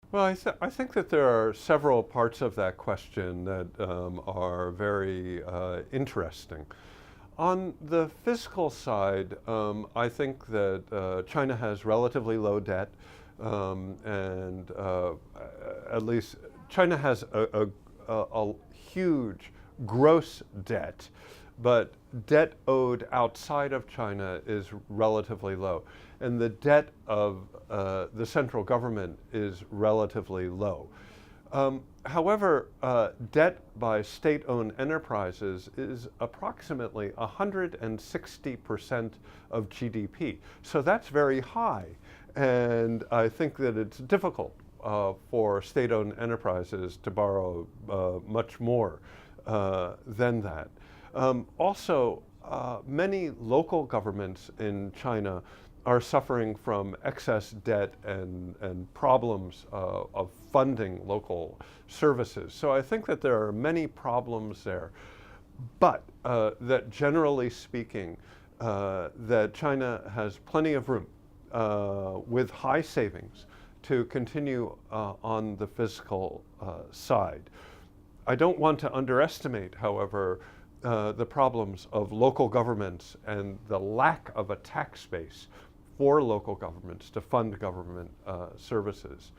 Well, I think that there are several parts of that question that are very interesting. On the fiscal side, I think that China has relatively low debt, and at least China has a huge gross debt, but debt owed outside of China is relatively low. And the debt of the central government is relatively low. However, debt by state-owned enterprises is approximately 160% of GDP. So that's very high. And I think that it's difficult for state-owned enterprises to borrow much more than that. Also, many local governments in China are suffering from excess debt and problems of funding local services. So I think that there are many problems there, but that generally speaking, that China has plenty of room with high savings to continue on the fiscal side. I don't want to underestimate, however, the problems of local governments and the lack of a tax base for local governments to fund government services.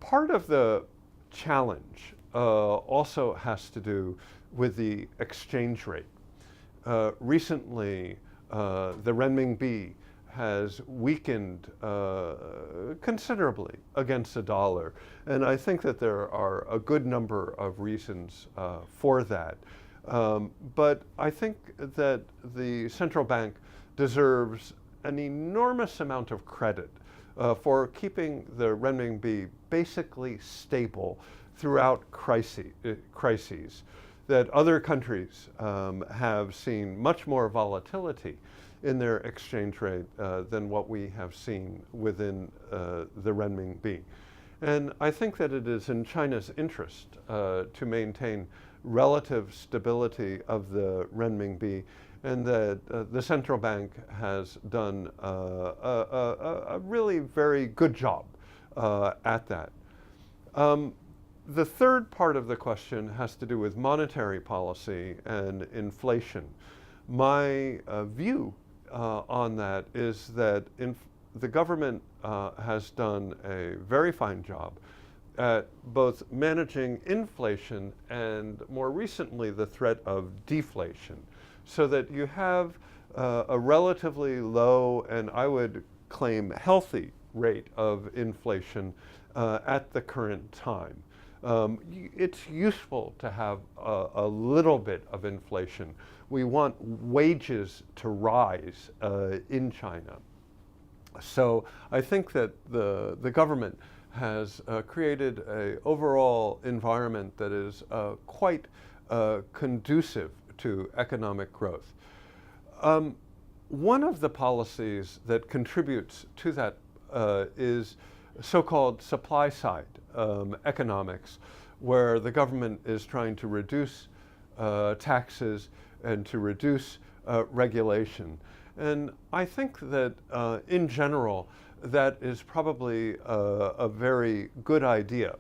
Part of the challenge also has to do with the exchange rate. Recently, the renminbi has weakened considerably against the dollar. And I think that there are a good number of reasons for that. But I think that the central bank deserves an enormous amount of credit for keeping the renminbi basically stable throughout crises. That other countries have seen much more volatility in their exchange rate than what we have seen within the renminbi. And I think that it is in China's interest to maintain relative stability of the renminbi, and that the central bank has done a really very good job at that. The third part of the question has to do with monetary policy and inflation. My view on that is that the government has done a very fine job at both managing inflation and, more recently, the threat of deflation, so that you have a relatively low and, I would claim, healthy rate of inflation at the current time. It's useful to have a little bit of inflation. We want wages to rise in China. So I think that the government has created an overall environment that is quite conducive to economic growth. One of the policies that contributes to that is so-called supply-side economics, where the government is trying to reduce taxes and to reduce regulation. And I think that in general, that is probably a very good idea.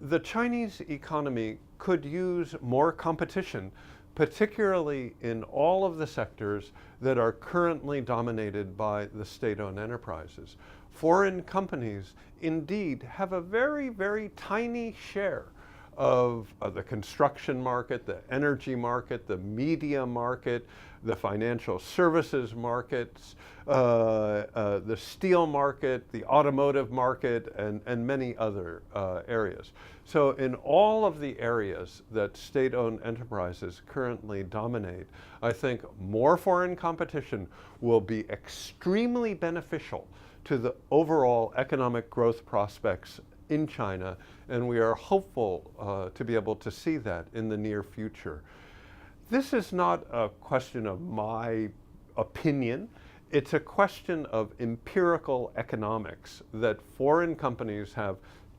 The Chinese economy could use more competition, particularly in all of the sectors that are currently dominated by the state-owned enterprises. Foreign companies indeed have a very, very tiny share of the construction market, the energy market, the media market, the financial services markets, the steel market, the automotive market, and many other areas. So in all of the areas that state-owned enterprises currently dominate, I think more foreign competition will be extremely beneficial to the overall economic growth prospects in China, and we are hopeful to be able to see that in the near future. This is not a question of my opinion. It's a question of empirical economics, that foreign companies have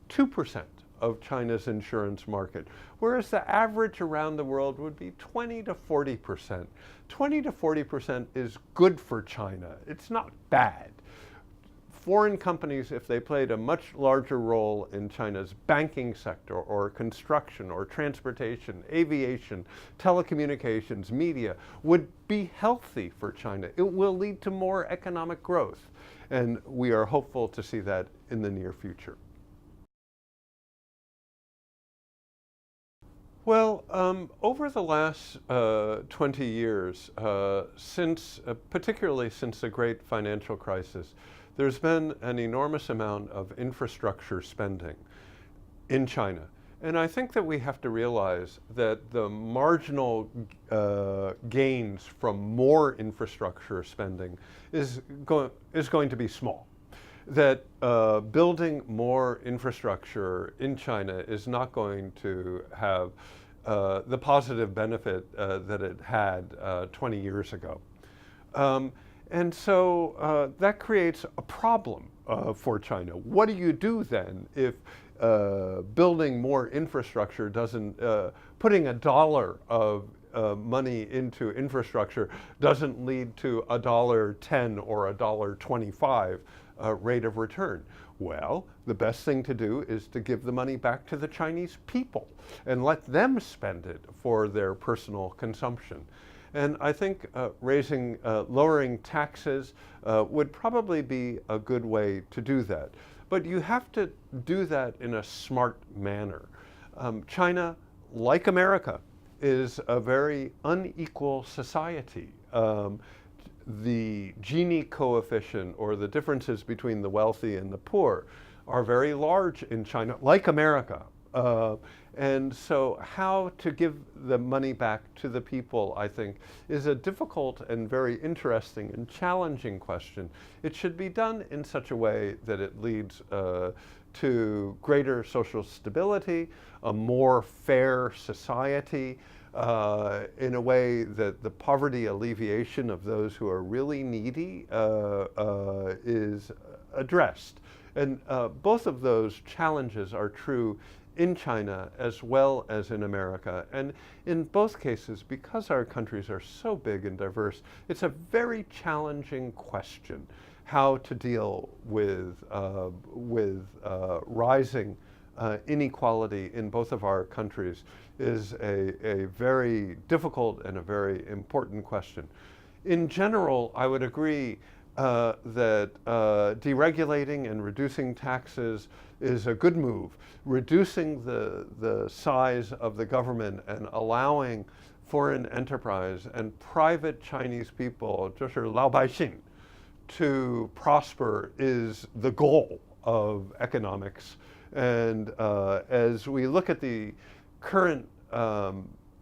2% of China's insurance market, whereas the average around the world would be 20 to 40%. 20 to 40% is good for China. It's not bad. foreign companies, if they played a much larger role in China's banking sector or construction or transportation, aviation, telecommunications, media, would be healthy for China. It will lead to more economic growth. And we are hopeful to see that in the near future. Well, over the last 20 years, particularly since the great financial crisis, there's been an enormous amount of infrastructure spending in China. And I think that we have to realize that the marginal gains from more infrastructure spending is going to be small. That building more infrastructure in China is not going to have the positive benefit that it had 20 years ago. And so that creates a problem for China. What do you do then if building more infrastructure doesn't, putting $1 of money into infrastructure doesn't lead to $1.10 or $1.25 rate of return? Well, the best thing to do is to give the money back to the Chinese people and let them spend it for their personal consumption. And I think lowering taxes would probably be a good way to do that. But you have to do that in a smart manner. China, like America, is a very unequal society. The Gini coefficient, or the differences between the wealthy and the poor, are very large in China, like America. And so how to give the money back to the people, I think, is a difficult and very interesting and challenging question. It should be done in such a way that it leads to greater social stability, a more fair society, in a way that the poverty alleviation of those who are really needy is addressed. And both of those challenges are true in China as well as in America. And in both cases, because our countries are so big and diverse, it's a very challenging question how to deal with rising inequality in both of our countries is a very difficult and a very important question. In general, I would agree that deregulating and reducing taxes is a good move. Reducing the size of the government and allowing foreign enterprise and private Chinese people, 就是老百姓, to prosper is the goal of economics. And as we look at the current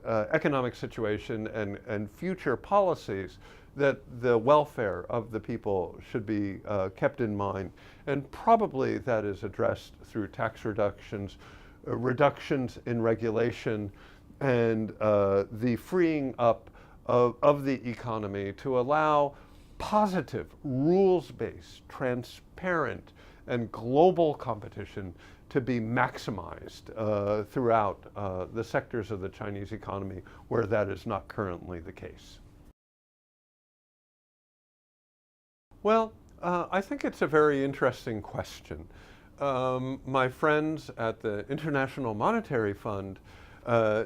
economic situation and future policies, that the welfare of the people should be kept in mind. And probably that is addressed through tax reductions, reductions in regulation, and the freeing up of the economy to allow positive, rules-based, transparent, and global competition to be maximized throughout the sectors of the Chinese economy where that is not currently the case. Well, I think it's a very interesting question. My friends at the International Monetary Fund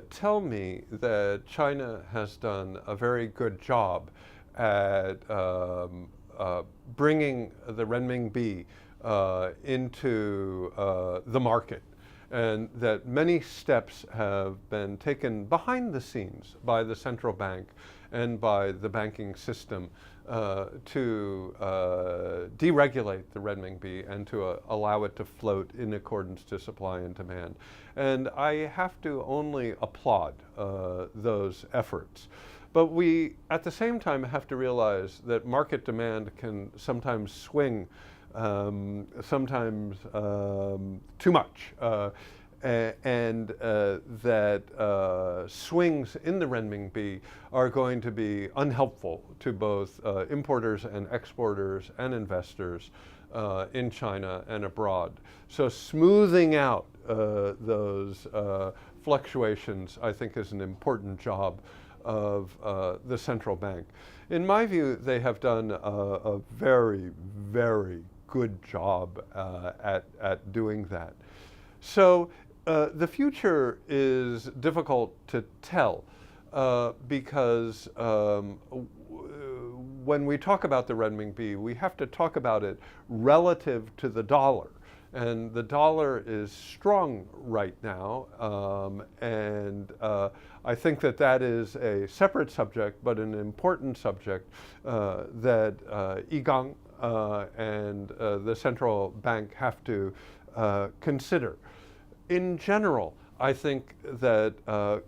tell me that China has done a very good job at bringing the renminbi into the market, and that many steps have been taken behind the scenes by the central bank and by the banking system to deregulate the renminbi and to allow it to float in accordance to supply and demand. And I have to only applaud those efforts. But we, at the same time, have to realize that market demand can sometimes swing, sometimes too much. And that swings in the renminbi are going to be unhelpful to both importers and exporters and investors in China and abroad. So smoothing out those fluctuations, I think, is an important job of the central bank. In my view, they have done a very, very good job at doing that. So the future is difficult to tell because when we talk about the renminbi, we have to talk about it relative to the dollar. And the dollar is strong right now, and I think that that is a separate subject, but an important subject that Yi Gang and the central bank have to consider. In general, I think that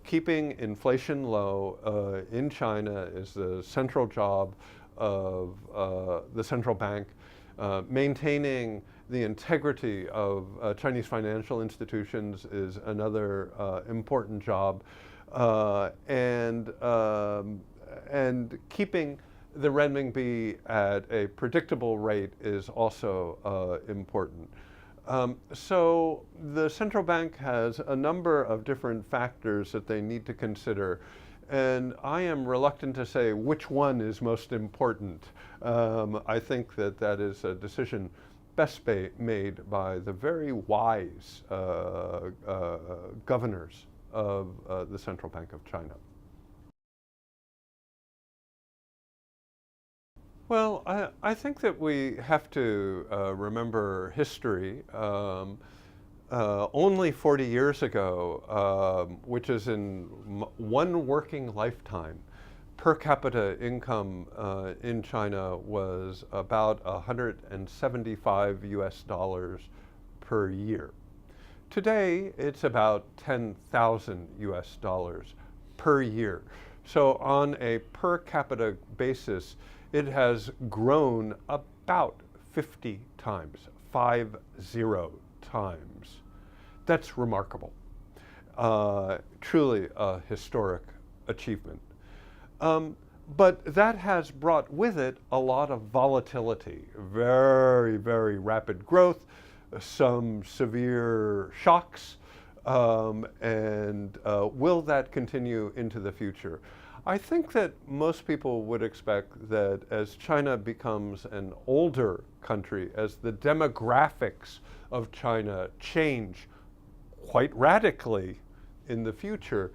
keeping inflation low in China is the central job of the central bank. Maintaining the integrity of Chinese financial institutions is another important job, and keeping the renminbi at a predictable rate is also important. So the central bank has a number of different factors that they need to consider, and I am reluctant to say which one is most important. I think that that is a decision best made by the very wise governors of the Central Bank of China. Well, I think that we have to remember history. Only 40 years ago, which is in one working lifetime, per capita income in China was about $175 US per year. Today, it's about 10,000 US dollars per year. So on a per capita basis, it has grown about 50 times, 50 times. That's remarkable. Truly a historic achievement. But that has brought with it a lot of volatility, very, very rapid growth, some severe shocks, and will that continue into the future? I think that most people would expect that as China becomes an older country, as the demographics of China change quite radically in the future,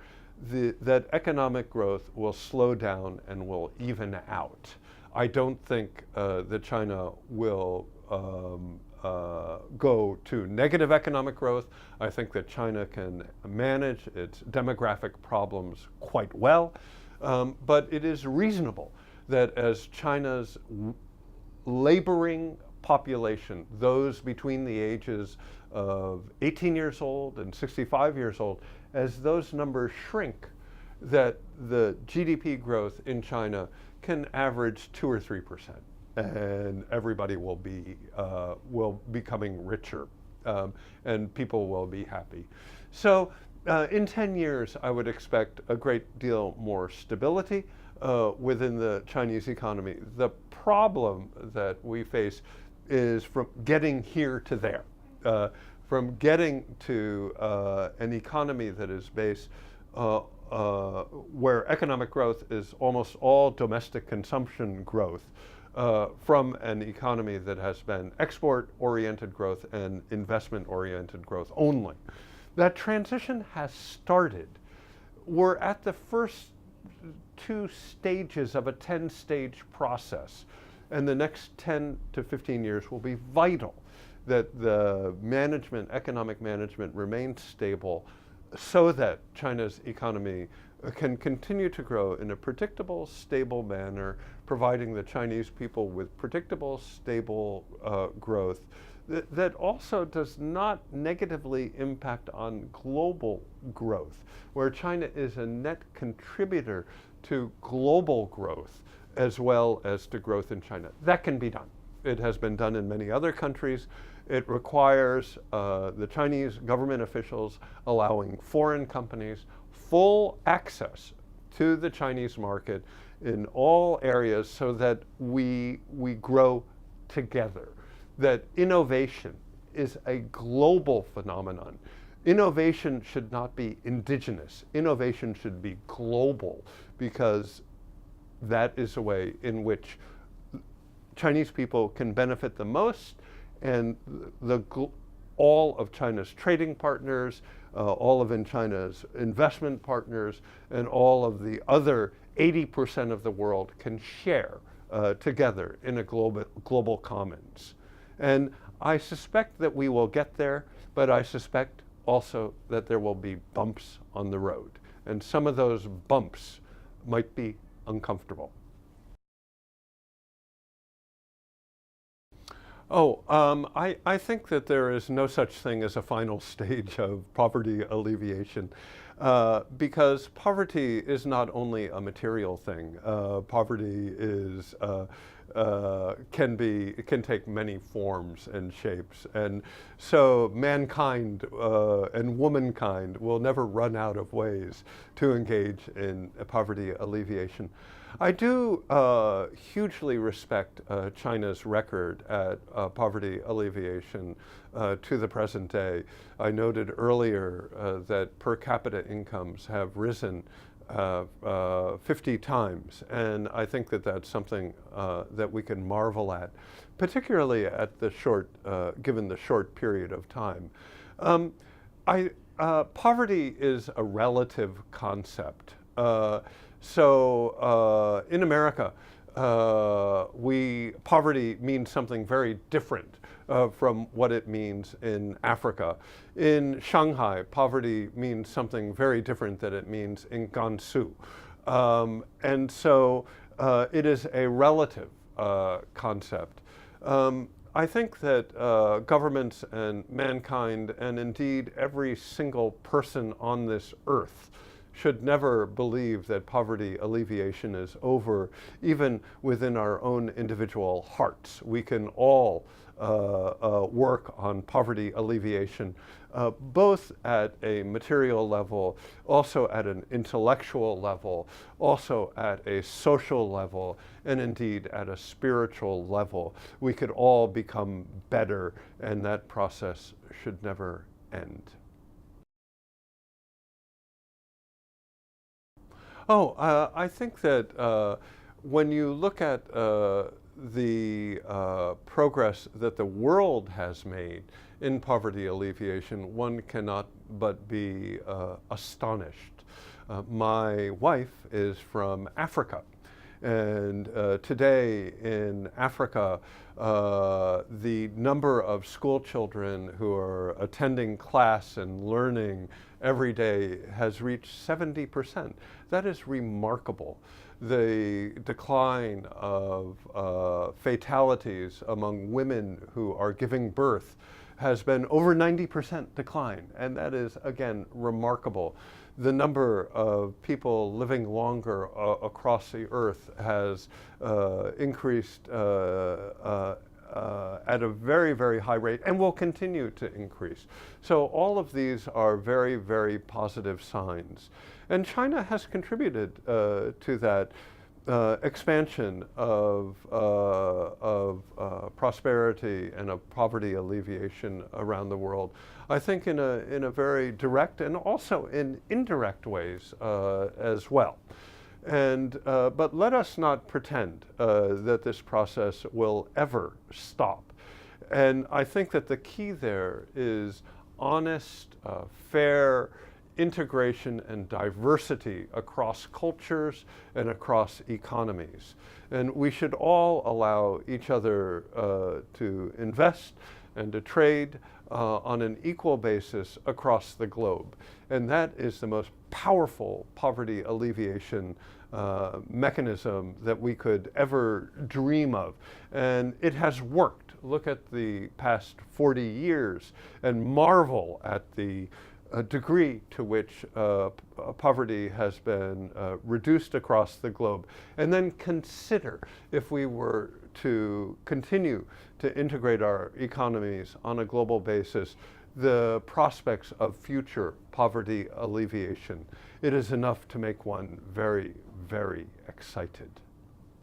that economic growth will slow down and will even out. I don't think that China will go to negative economic growth. I think that China can manage its demographic problems quite well. But it is reasonable that as China's laboring population, those between the ages of 18 years old and 65 years old, as those numbers shrink, that the GDP growth in China can average 2 or 3%, and everybody will be becoming richer, and people will be happy. So in 10 years, I would expect a great deal more stability within the Chinese economy. The problem that we face is from getting here to there, from getting to an economy that is based where economic growth is almost all domestic consumption growth, from an economy that has been export-oriented growth and investment-oriented growth only. That transition has started. We're at the first 2 stages of a 10-stage process, and the next 10 to 15 years will be vital that the economic management remains stable so that China's economy can continue to grow in a predictable, stable manner, providing the Chinese people with predictable, stable growth that also does not negatively impact on global growth, where China is a net contributor to global growth as well as to growth in China. That can be done. It has been done in many other countries. It requires the Chinese government officials allowing foreign companies full access to the Chinese market in all areas so that we grow together. That innovation is a global phenomenon. Innovation should not be indigenous. Innovation should be global, because that is a way in which Chinese people can benefit the most And all of China's trading partners, all of China's investment partners, and all of the other 80% of the world can share together in a global commons. And I suspect that we will get there, but I suspect also that there will be bumps on the road. And some of those bumps might be uncomfortable. I think that there is no such thing as a final stage of poverty alleviation, because poverty is not only a material thing. Poverty is can take many forms and shapes, and so mankind and womankind will never run out of ways to engage in poverty alleviation. I do hugely respect China's record at poverty alleviation to the present day. I noted earlier that per capita incomes have risen 50 times, and I think that that's something that we can marvel at, particularly at the given the short period of time. Poverty is a relative concept. So in America, poverty means something very different from what it means in Africa. In Shanghai, poverty means something very different than it means in Gansu. And so it is a relative concept. I think that governments and mankind, and indeed every single person on this earth, should never believe that poverty alleviation is over, even within our own individual hearts. We can all work on poverty alleviation, both at a material level, also at an intellectual level, also at a social level, and indeed at a spiritual level. We could all become better, and that process should never end. I think that when you look at the progress that the world has made in poverty alleviation, one cannot but be astonished. My wife is from Africa, and today in Africa, the number of school children who are attending class and learning every day has reached 70%. That is remarkable. The decline of fatalities among women who are giving birth has been over 90% decline, and that is, again, remarkable. The number of people living longer across the earth has increased at a very, very high rate, and will continue to increase. So all of these are very, very positive signs. And China has contributed to that expansion of prosperity and of poverty alleviation around the world. I think in a very direct and also in indirect ways as well. And but let us not pretend that this process will ever stop. And I think that the key there is honest, fair integration and diversity across cultures and across economies. And we should all allow each other to invest and to trade on an equal basis across the globe. And that is the most powerful poverty alleviation mechanism that we could ever dream of. And it has worked. Look at the past 40 years and marvel at the degree to which poverty has been reduced across the globe. And then consider if we were to continue to integrate our economies on a global basis, the prospects of future poverty alleviation. It is enough to make one very, very excited.